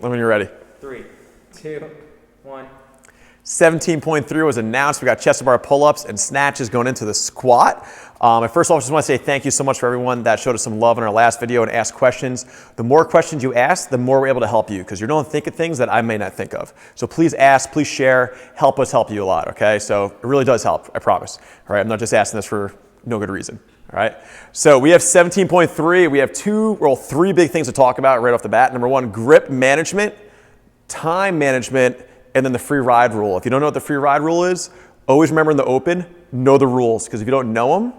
When you're ready. 3, 2, 1. 17.3 was announced. We got chest to bar pull-ups and snatches going into the squat. I first of all just want to say thank you so much for everyone that showed us some love in our last video and asked questions. The more questions you ask, the more we're able to help you because you're going to think of things that I may not think of. So please ask, please share, help us help you a lot, okay? So it really does help, I promise. All right, I'm not just asking this for no good reason. All right, so we have 17.3. We have three big things to talk about right off the bat. Number one, grip management, time management, and then the free ride rule. If you don't know what the free ride rule is, always remember in the open, know the rules, because if you don't know them,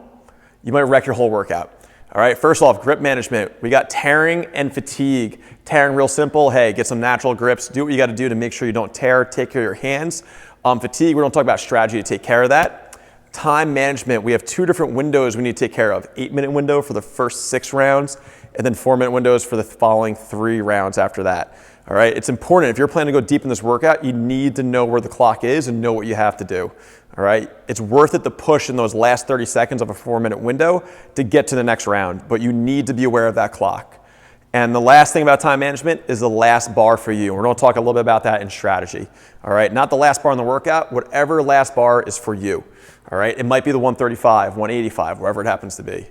you might wreck your whole workout. All right, first off, grip management. We got tearing and fatigue. Tearing, real simple. Hey, get some natural grips. Do what you got to do to make sure you don't tear. Take care of your hands. Fatigue, we don't talk about strategy to take care of that. Time management, we have two different windows we need to take care of. 8-minute window for the first 6 rounds, and then 4-minute windows for the following 3 rounds after that. All right, it's important. If you're planning to go deep in this workout, you need to know where the clock is and know what you have to do. All right, it's worth it to push in those last 30 seconds of a 4-minute window to get to the next round, but you need to be aware of that clock. And the last thing about time management is the last bar for you. We're going to talk a little bit about that in strategy. All right, not the last bar in the workout, whatever last bar is for you. All right, it might be the 135, 185, wherever it happens to be.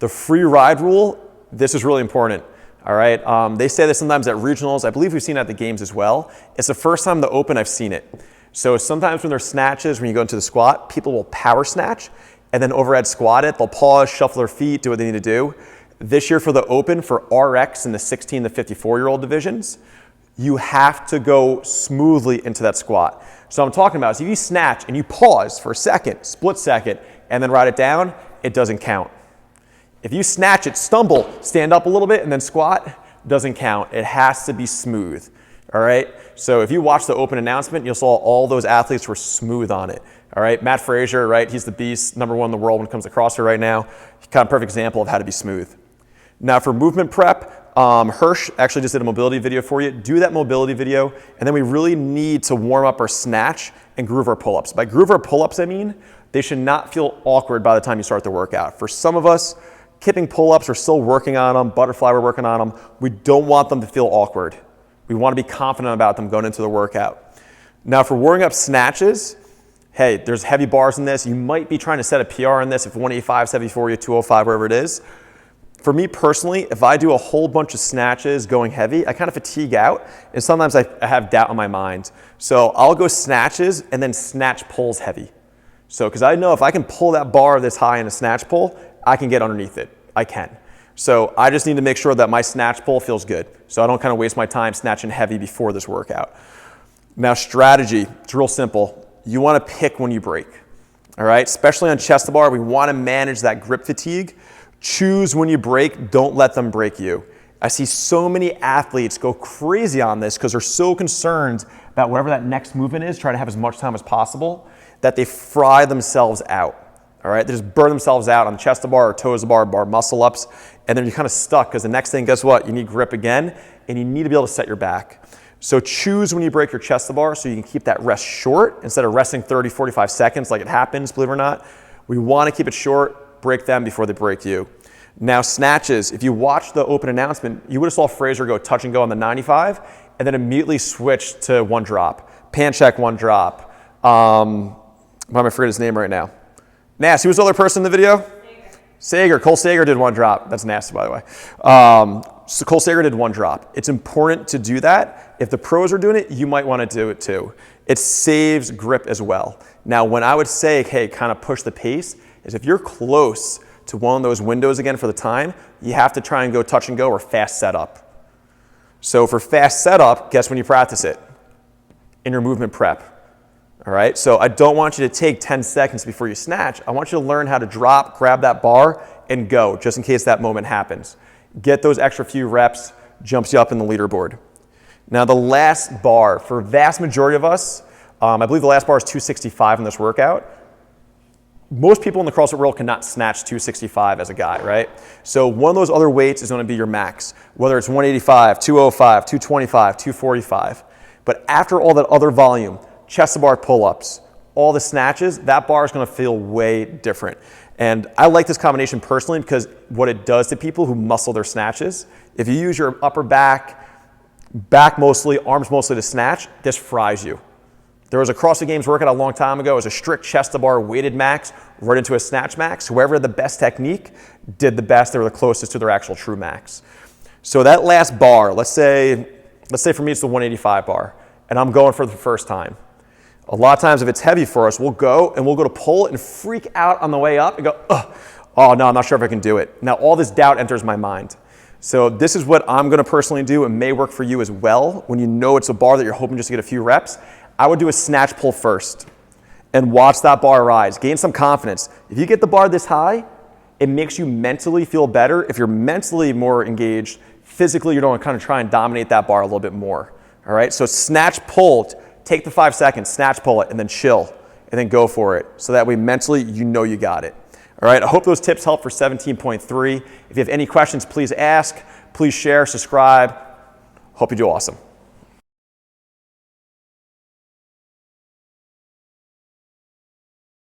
The free ride rule, this is really important. All right, they say this sometimes at regionals. I believe we've seen it at the games as well. It's the first time in the open I've seen it. So sometimes when there's snatches, when you go into the squat, people will power snatch and then overhead squat it. They'll pause, shuffle their feet, do what they need to do. This year for the open, for RX in the 16 to 54-year-old divisions, you have to go smoothly into that squat. So I'm talking about is if you snatch and you pause for a second, split second, and then ride it down, it doesn't count. If you snatch it, stumble, stand up a little bit, and then squat, doesn't count. It has to be smooth, all right? So if you watch the open announcement, you'll saw all those athletes were smooth on it, all right? Matt Frazier, right, he's the beast, #1 in the world when it comes to CrossFit right now. Kind of perfect example of how to be smooth. Now for movement prep, Hirsch actually just did a mobility video for you. Do that mobility video, and then we really need to warm up our snatch and groove our pull-ups. By groove our pull-ups, I mean they should not feel awkward by the time you start the workout. For some of us, kipping pull-ups, we're still working on them. Butterfly, we're working on them. We don't want them to feel awkward. We want to be confident about them going into the workout. Now for warming up snatches, hey, there's heavy bars in this. You might be trying to set a PR in this if 185 is heavy for you, 205, wherever it is. For me personally, if I do a whole bunch of snatches going heavy, I kind of fatigue out, and sometimes I have doubt in my mind. So I'll go snatches and then snatch pulls heavy. So, because I know if I can pull that bar this high in a snatch pull, I can get underneath it. I can. So I just need to make sure that my snatch pull feels good. So I don't kind of waste my time snatching heavy before this workout. Now strategy, it's real simple. You want to pick when you break. All right, especially on chest to bar, we want to manage that grip fatigue. Choose when you break, don't let them break you. I see so many athletes go crazy on this because they're so concerned about whatever that next movement is, try to have as much time as possible, that they fry themselves out. All right, they just burn themselves out on the chest to bar or toes to bar, bar muscle ups, and then you're kind of stuck because the next thing, guess what? You need grip again, and you need to be able to set your back. So choose when you break your chest to bar so you can keep that rest short instead of resting 30, 45 seconds like it happens, believe it or not. We want to keep it short. Break them before they break you. Now snatches, if you watch the open announcement, you would have saw Frazier go touch and go on the 95 and then immediately switch to 1 drop. Pan check, 1 drop. Why am I forgetting his name right now? Nasty, who was the other person in the video? Sager. Cole Sager did 1 drop. That's nasty, by the way. So Cole Sager did 1 drop. It's important to do that. If the pros are doing it, you might want to do it too. It saves grip as well. Now, when I would say, hey, kind of push the pace, is if you're close to one of those windows again for the time, you have to try and go touch and go or fast setup. So for fast setup, guess when you practice it? In your movement prep. All right, so I don't want you to take 10 seconds before you snatch. I want you to learn how to drop, grab that bar, and go, just in case that moment happens. Get those extra few reps, jumps you up in the leaderboard. Now the last bar, for vast majority of us, I believe the last bar is 265 in this workout. Most people in the CrossFit world cannot snatch 265 as a guy, right? So one of those other weights is going to be your max, whether it's 185, 205, 225, 245. But after all that other volume, chest to bar pull-ups, all the snatches, that bar is going to feel way different. And I like this combination personally because what it does to people who muscle their snatches, if you use your upper back, back mostly, arms mostly to snatch, this fries you. There was a CrossFit Games workout a long time ago. It was a strict chest to bar weighted max right into a snatch max. Whoever had the best technique did the best. They were the closest to their actual true max. So that last bar, let's say for me it's the 185 bar, and I'm going for the first time. A lot of times if it's heavy for us, we'll go to pull and freak out on the way up and go, oh no, I'm not sure if I can do it. Now all this doubt enters my mind. So this is what I'm gonna personally do, and may work for you as well. When you know it's a bar that you're hoping just to get a few reps, I would do a snatch pull first and watch that bar rise. Gain some confidence. If you get the bar this high, it makes you mentally feel better. If you're mentally more engaged, physically you're going to kind of try and dominate that bar a little bit more. All right, so snatch pull, take the 5 seconds, snatch pull it, and then chill, and then go for it. So that way mentally you know you got it. All right, I hope those tips help for 17.3. If you have any questions, please ask, please share, subscribe. Hope you do awesome.